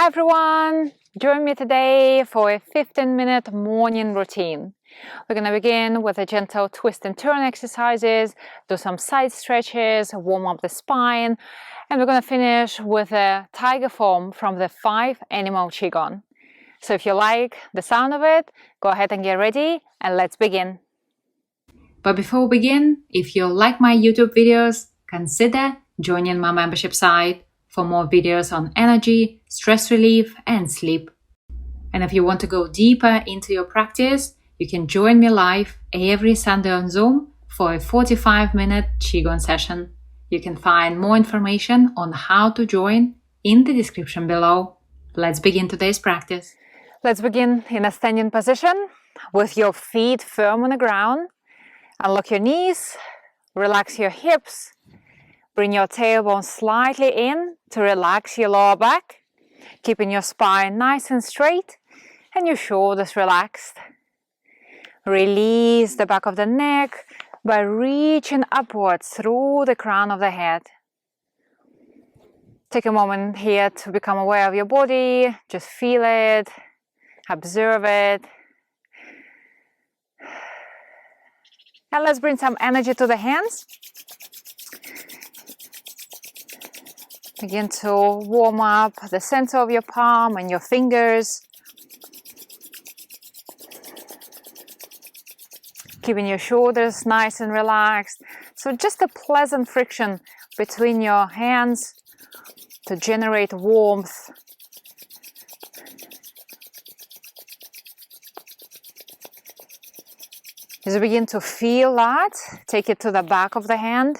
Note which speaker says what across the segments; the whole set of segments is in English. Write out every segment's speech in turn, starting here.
Speaker 1: Hi everyone! Join me today for a 15-minute morning routine. We're going to begin with a gentle twist and turn exercises, do some side stretches, warm up the spine, and we're going to finish with a tiger form from the 5 Animal Qigong. So if you like the sound of it, go ahead and get ready and let's begin. But before we begin, if you like my YouTube videos, consider joining my membership site for more videos on energy, stress relief, and sleep. And if you want to go deeper into your practice, you can join me live every Sunday on Zoom for a 45-minute Qigong session. You can find more information on how to join in the description below. Let's begin today's practice. Let's begin in a standing position with your feet firm on the ground. Unlock your knees, relax your hips. Bring your tailbone slightly in to relax your lower back, keeping your spine nice and straight and your shoulders relaxed. Release the back of the neck by reaching upwards through the crown of the head. Take a moment here to become aware of your body. Just feel it, observe it. And let's bring some energy to the hands. Begin to warm up the center of your palm and your fingers. Keeping your shoulders nice and relaxed. So just a pleasant friction between your hands to generate warmth. As you begin to feel that, take it to the back of the hand.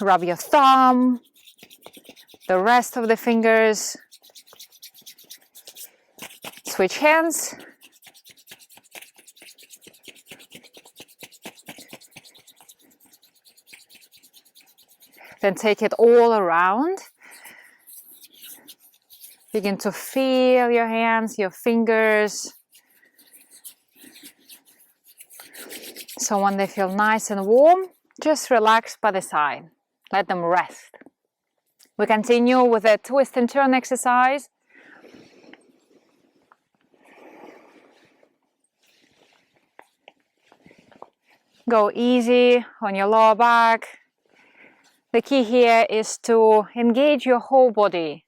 Speaker 1: Rub your thumb, the rest of the fingers. Switch hands. Then take it all around. Begin to feel your hands, your fingers. So when they feel nice and warm, just relax by the side. Let them rest. We continue with a twist and turn exercise. Go easy on your lower back. The key here is to engage your whole body.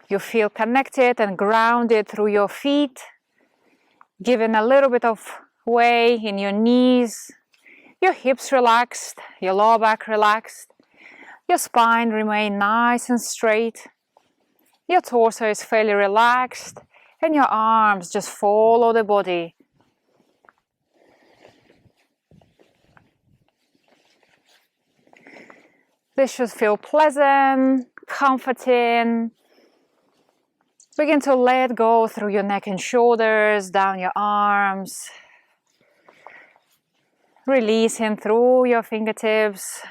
Speaker 1: You feel connected and grounded through your feet, giving a little bit of way in your knees, your hips relaxed, your lower back relaxed. Your spine remains nice and straight. Your torso is fairly relaxed and your arms just follow the body. This should feel pleasant, comforting. Begin to let go through your neck and shoulders, down your arms. Releasing through your fingertips.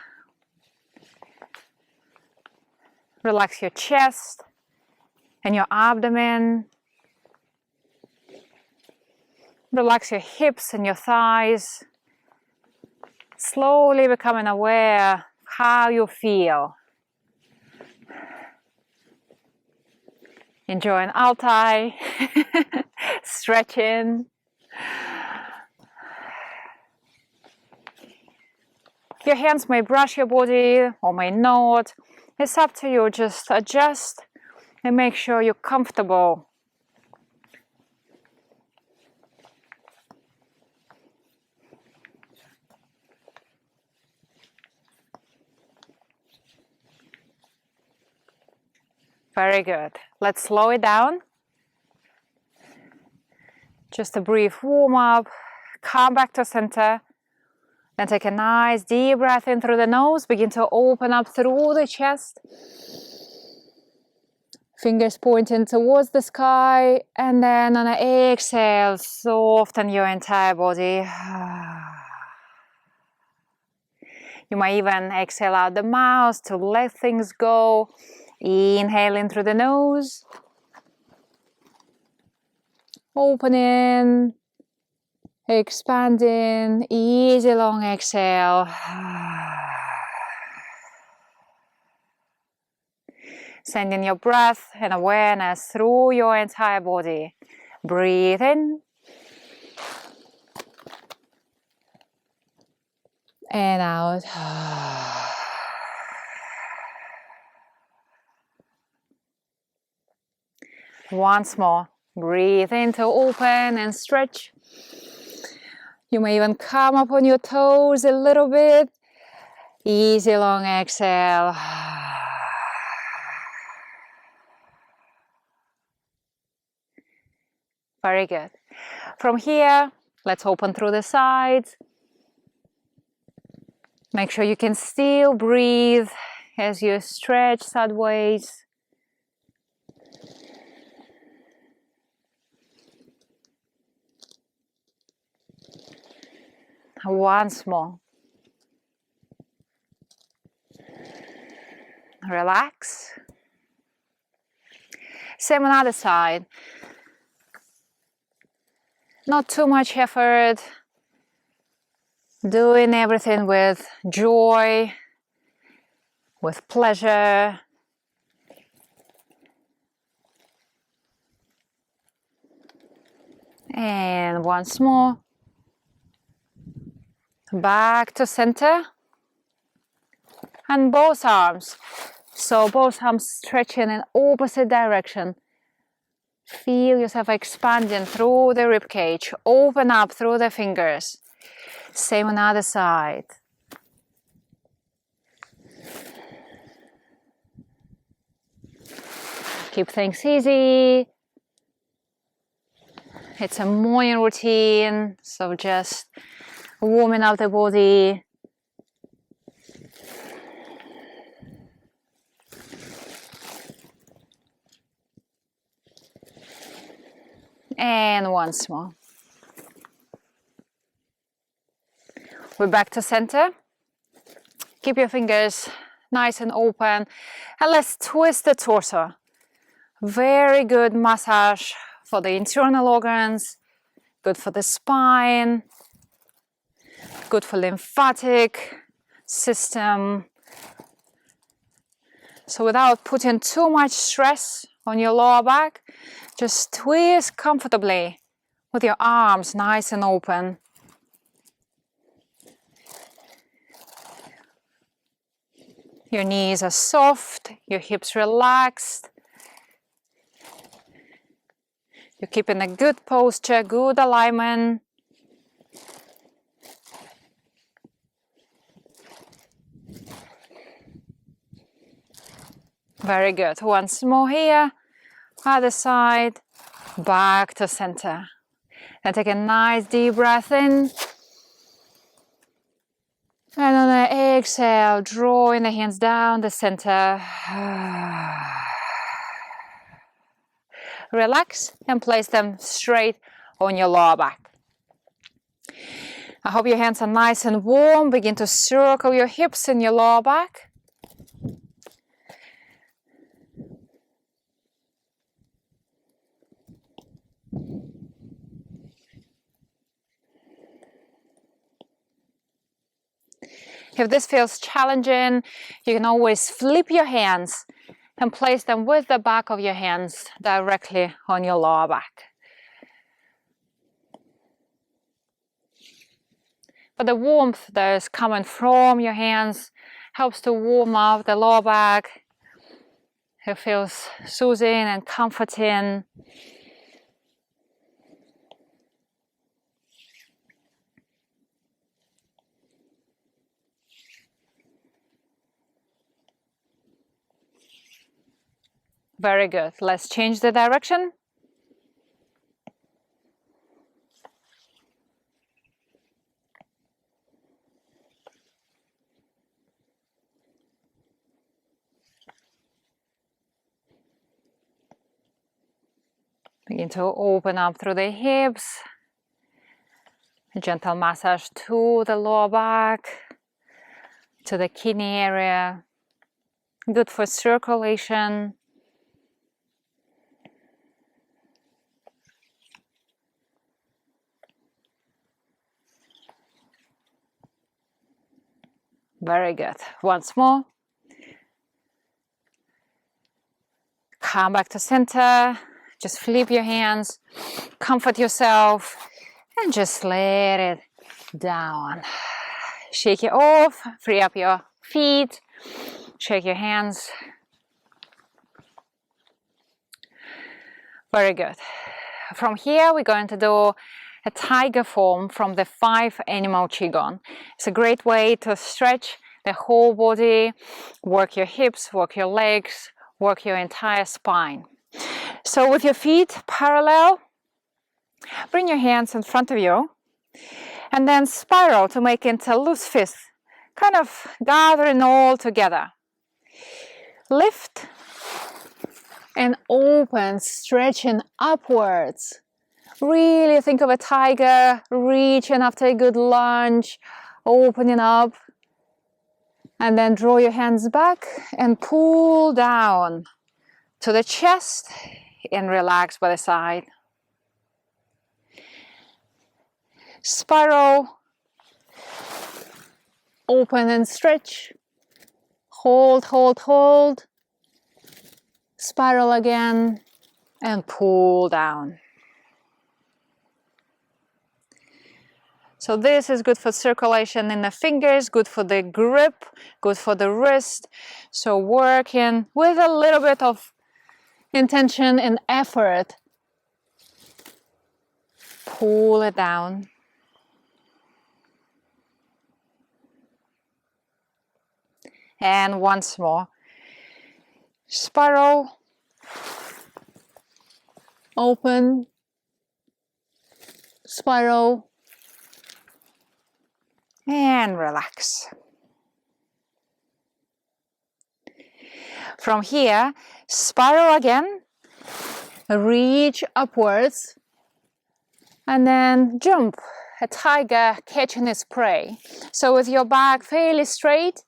Speaker 1: Relax your chest and your abdomen. Relax your hips and your thighs. Slowly becoming aware how you feel. Enjoying altai, stretching. Your hands may brush your body or may not. It's up to you. Just adjust and make sure you're comfortable. Very good. Let's slow it down. Just a brief warm up. Come back to center. Then take a nice deep breath in through the nose. Begin to open up through the chest. Fingers pointing towards the sky. And then on an exhale, soften your entire body. You might even exhale out the mouth to let things go. Inhale in through the nose. Opening. Expanding. Easy long exhale. Sending your breath and awareness through your entire body. Breathe in. And out. Once more. Breathe in to open and stretch. You may even come up on your toes a little bit. Easy long exhale. Very good. From here, let's open through the sides. Make sure you can still breathe as you stretch sideways. Once more. Relax. Same on the other side. Not too much effort. Doing everything with joy, with pleasure. And once more. Back to center. And both arms. So both arms stretching in opposite direction. Feel yourself expanding through the rib cage. Open up through the fingers. Same on the other side. Keep things easy. It's a morning routine, so just warming up the body. And once more. We're back to center. Keep your fingers nice and open. And let's twist the torso. Very good massage for the internal organs. Good for the spine. Good for lymphatic system. So without putting too much stress on your lower back, just twist comfortably with your arms nice and open. Your knees are soft, your hips relaxed. You're keeping a good posture, good alignment. Very good. Once more here. Other side. Back to center. And take a nice deep breath in. And on the exhale, drawing the hands down the center. Relax and place them straight on your lower back. I hope your hands are nice and warm. Begin to circle your hips in your lower back. If this feels challenging, you can always flip your hands and place them with the back of your hands directly on your lower back. But the warmth that is coming from your hands helps to warm up the lower back. It feels soothing and comforting. Very good. Let's change the direction. Begin to open up through the hips. A gentle massage to the lower back, to the kidney area. Good for circulation. Very good. Once more. Come back to center. Just flip your hands, comfort yourself, and just let it down. Shake it off, free up your feet, shake your hands. Very good. From here, we're going to do a tiger form from the 5 animal Qigong. It's a great way to stretch the whole body, work your hips, work your legs, work your entire spine. So with your feet parallel, bring your hands in front of you and then spiral to make into a loose fist, kind of gathering all together. Lift and open, stretching upwards. Really think of a tiger, reaching after a good lunge, opening up. And then draw your hands back and pull down to the chest and relax by the side. Spiral, open and stretch. Hold, hold, hold. Spiral again and pull down. So this is good for circulation in the fingers, good for the grip, good for the wrist. So working with a little bit of intention and effort. Pull it down. And once more. Spiral. Open. Spiral. And relax. From here, spiral again, reach upwards, and then jump, a tiger catching its prey. So with your back fairly straight,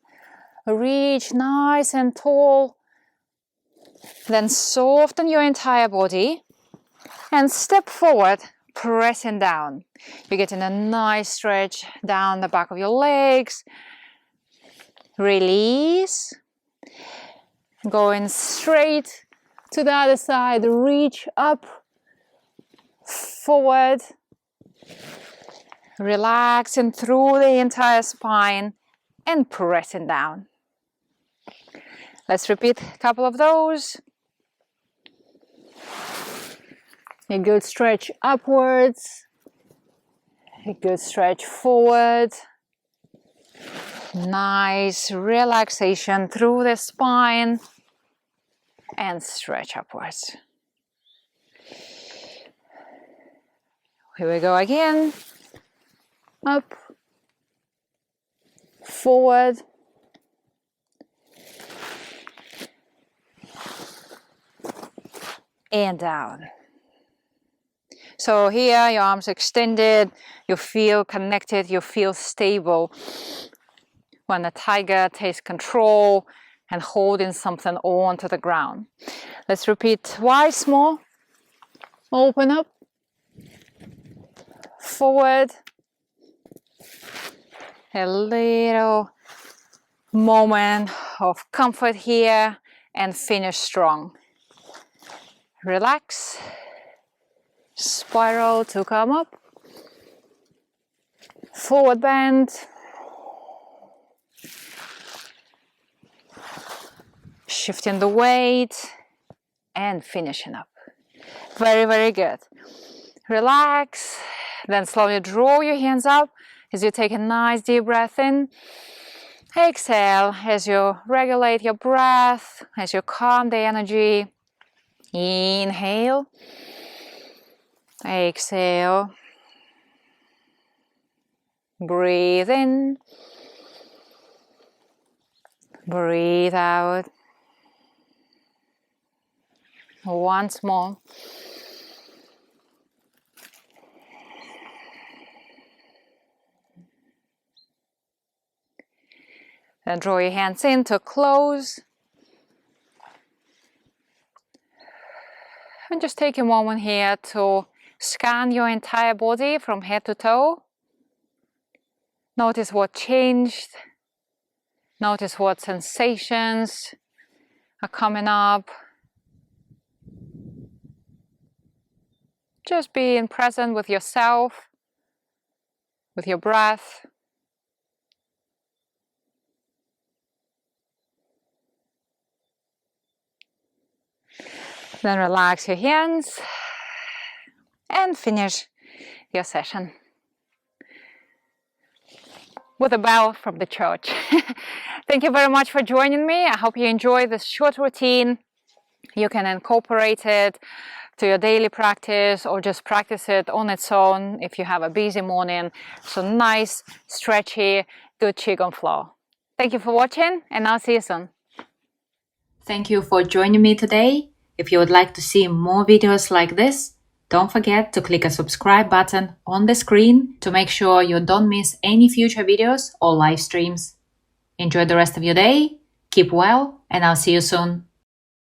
Speaker 1: reach nice and tall, then soften your entire body, and step forward, pressing down. You're getting a nice stretch down the back of your legs. Release. Going straight to the other side. Reach up, forward. Relaxing through the entire spine and pressing down. Let's repeat a couple of those. A good stretch upwards, a good stretch forward, nice relaxation through the spine and stretch upwards. Here we go again, up, forward, and down. So here, your arms extended, you feel connected, you feel stable. When the tiger takes control and holding something onto the ground. Let's repeat twice more. Open up, forward, a little moment of comfort here, and finish strong. Relax. Spiral to come up, forward bend, shifting the weight and finishing up. Very, very good. Relax, then slowly draw your hands up as you take a nice deep breath in. Exhale as you regulate your breath, as you calm the energy. Inhale. Exhale. Breathe in. Breathe out. Once more. Then draw your hands in to close. And just take a moment here to scan your entire body from head to toe. Notice what changed. Notice what sensations are coming up. Just being present with yourself, with your breath. Then relax your hands and finish your session with a bell from the church. Thank you very much for joining me. I hope you enjoy this short routine. You can incorporate it to your daily practice or just practice it on its own if you have a busy morning. So nice, stretchy, good Qigong flow. Thank you for watching, and I'll see you soon. Thank you for joining me today. If you would like to see more videos like this, don't forget to click a subscribe button on the screen to make sure you don't miss any future videos or live streams. Enjoy the rest of your day, keep well, and I'll see you soon.